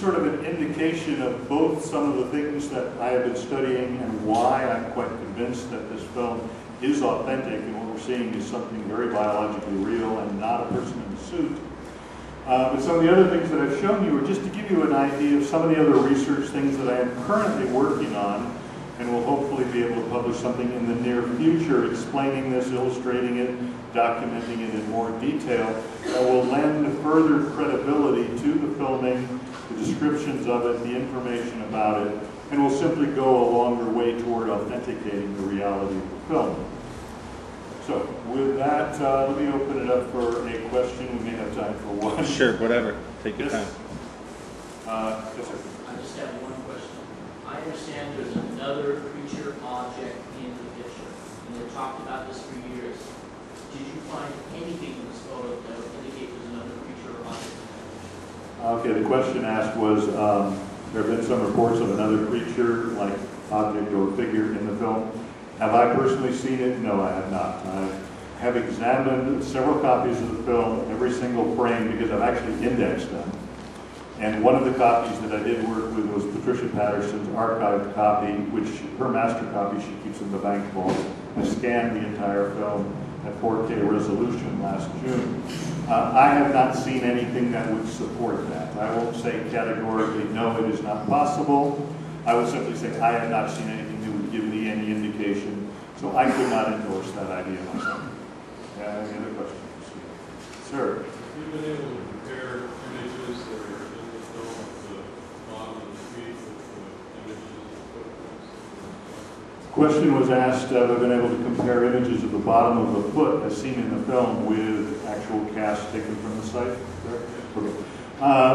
sort of an indication of both some of the things that I have been studying and why I'm quite convinced that this film is authentic, and what we're seeing is something very biologically real and not a person in a suit. But some of the other things that I've shown you are just to give you an idea of some of the other research things that I am currently working on, and will hopefully be able to publish something in the near future explaining this, illustrating it, documenting it in more detail, that will lend further credibility to the filming, the descriptions of it, the information about it, and will simply go a longer way toward authenticating the reality of the film. So, with that, let me open it up for a question. We may have time for one. Sure, whatever. Take your time. Yes, sir. I just have one question. I understand there's another creature object in the picture, and they've talked about this for years. Did you find anything in this photo that would indicate there's another creature or object in the picture? Okay, the question asked was, there have been some reports of another creature, like object or figure in the film. Have I personally seen it? No, I have not. I have examined several copies of the film, every single frame, because I've actually indexed them. And one of the copies that I did work with was Patricia Patterson's archived copy, which her master copy she keeps in the bank vault. I scanned the entire film at 4K resolution last June. I have not seen anything that would support that. I won't say categorically, no, it is not possible. I would simply say I have not seen anything that would give me any indication. So I could not endorse that idea myself. Any other questions? Sir? You've been able to compare images that are in the film at the bottom of the feet with the images of footprints? The question was asked, have I been able to compare images of the bottom of the foot as seen in the film with actual casts taken from the site? Okay.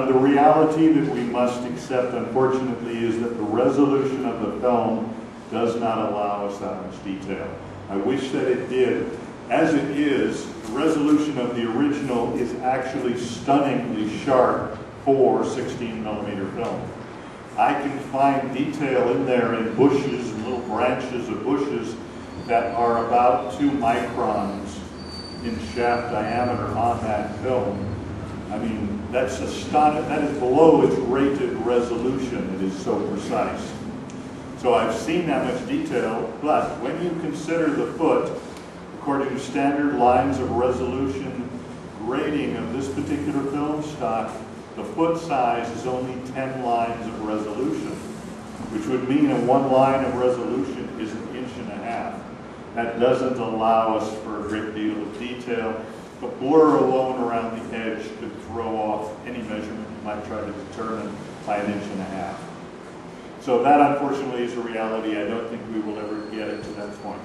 The reality that we must accept, unfortunately, is that the resolution of the film does not allow us that much detail. I wish that it did. As it is, the resolution of the original is actually stunningly sharp for 16mm film. I can find detail in there in bushes and little branches of bushes that are about 2 microns in shaft diameter on that film. I mean, that's astonishing. That is below its rated resolution. It is so precise. So I've seen that much detail, but when you consider the foot, according to standard lines of resolution grading of this particular film stock, the foot size is only 10 lines of resolution, which would mean a 1 line of resolution is 1.5 inches. That doesn't allow us for a great deal of detail. The blur alone around the edge could throw off any measurement you might try to determine by 1.5 inches. So that, unfortunately, is a reality. I don't think we will ever get it to that point.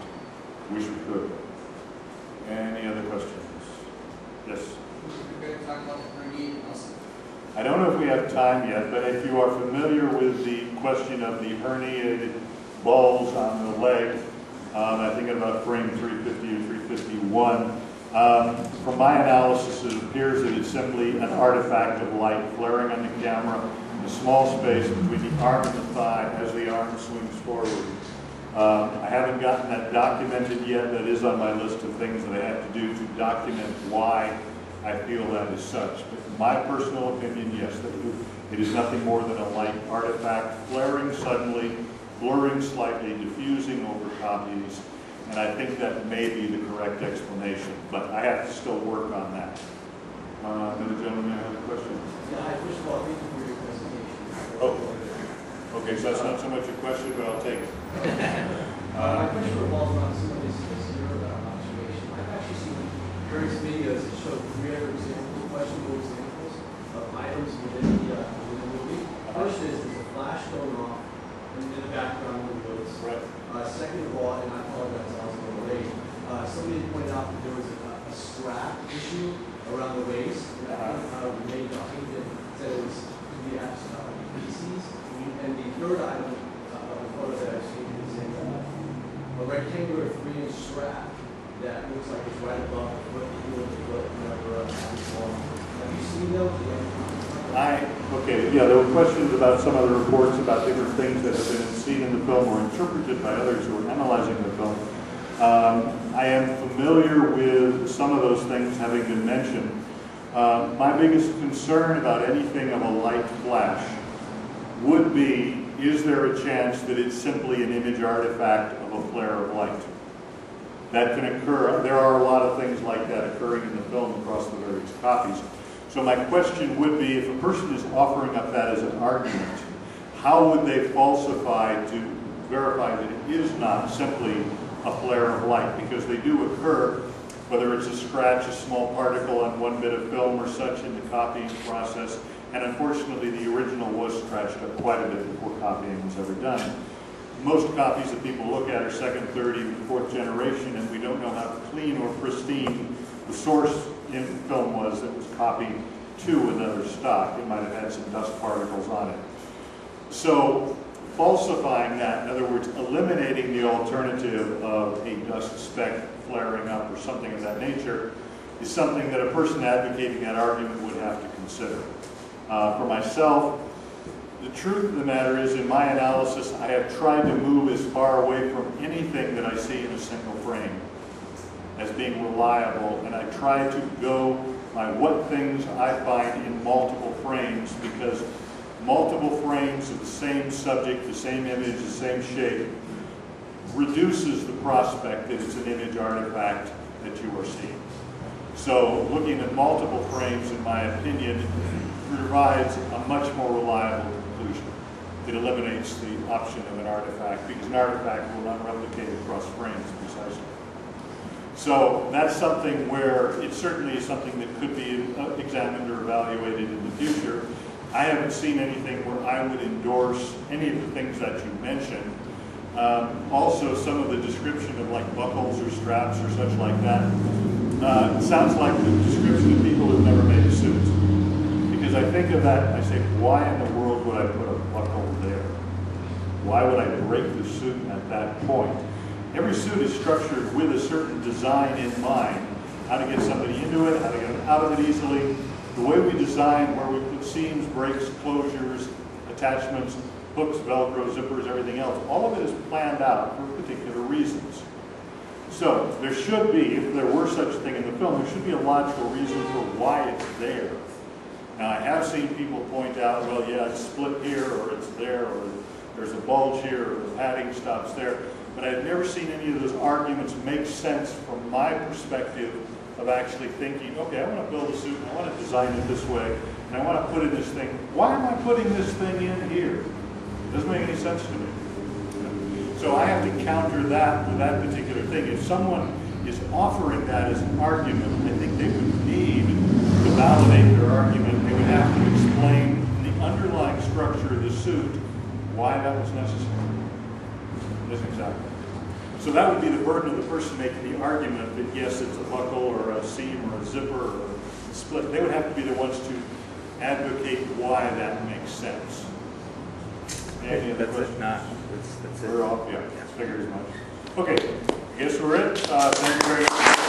Wish we could. Any other questions? Yes? We're going to talk about the herniated muscle. I don't know if we have time yet, but if you are familiar with the question of the herniated balls on the leg, I think at about frame 350 or 351, from my analysis, it appears that it's simply an artifact of light flaring on the camera in a small space between the arm and the thigh as the arm swings forward. I haven't gotten that documented yet. That is on my list of things that I have to do to document why I feel that is such. But in my personal opinion, yes, it is nothing more than a light artifact flaring suddenly, blurring slightly, diffusing over copies. And I think that may be the correct explanation, but I have to still work on that. Another gentleman have a question? Yeah, first of all, thank you for your presentation. Oh, okay, so that's not so much a question, but I'll take it. My question revolves around some of this zero observation. I've actually seen various videos that show 3 other examples, questionable examples of items within the movie. First is there's a flash going off in the background of the woods. Right. Second of all, and I apologize, I was a little late, somebody pointed out that there was a strap issue around the waist. And I think Ray Duffington said it was to be feces. And the third item of the photo that I've seen is a rectangular 3-inch strap that looks like it's right above the foot, the heel of the foot, whenever it's long. Have you seen those? Okay, yeah, there were questions about some of the reports about different things that have been seen in the film or interpreted by others who are analyzing the film. I am familiar with some of those things having been mentioned. My biggest concern about anything of a light flash would be, is there a chance that it's simply an image artifact of a flare of light? That can occur. There are a lot of things like that occurring in the film across the various copies. So my question would be, if a person is offering up that as an argument, how would they falsify to verify that it is not simply a flare of light? Because they do occur, whether it's a scratch, a small particle on one bit of film or such in the copying process. And unfortunately, the original was scratched up quite a bit before copying was ever done. Most copies that people look at are second, third, even fourth generation, and we don't know how clean or pristine the source in film was that was copied to another stock. It might have had some dust particles on it. So falsifying that, in other words, eliminating the alternative of a dust speck flaring up or something of that nature, is something that a person advocating that argument would have to consider. For myself, the truth of the matter is, in my analysis, I have tried to move as far away from anything that I see in a single frame as being reliable, and I try to go by what things I find in multiple frames, because multiple frames of the same subject, the same image, the same shape, reduces the prospect that it's an image artifact that you are seeing. So looking at multiple frames, in my opinion, provides a much more reliable conclusion. It eliminates the option of an artifact, because an artifact will not replicate across frames precisely. So that's something where it certainly is something that could be examined or evaluated in the future. I haven't seen anything where I would endorse any of the things that you mentioned. Also, some of the description of like buckles or straps or such like that, it sounds like the description of people who've never made a suit. Because I think of that and I say, why in the world would I put a buckle there? Why would I break the suit at that point? Every suit is structured with a certain design in mind. How to get somebody into it, how to get them out of it easily. The way we design, where we put seams, breaks, closures, attachments, hooks, Velcro, zippers, everything else, all of it is planned out for particular reasons. So there should be, if there were such a thing in the film, there should be a logical reason for why it's there. Now I have seen people point out, well, yeah, it's split here, or it's there, or there's a bulge here, or the padding stops there. But I've never seen any of those arguments make sense from my perspective of actually thinking, okay, I want to build a suit, and I want to design it this way, and I want to put in this thing. Why am I putting this thing in here? It doesn't make any sense to me. So I have to counter that with that particular thing. If someone is offering that as an argument, I think they would need to validate their argument. They would have to explain the underlying structure of the suit, why that was necessary. Yes, exactly. So that would be the burden of the person making the argument that yes, it's a buckle or a seam or a zipper or a split. They would have to be the ones to advocate why that makes sense. Any other questions? That's it. We're all, yeah, figured as much. Okay, I guess we're it. Thank you very much.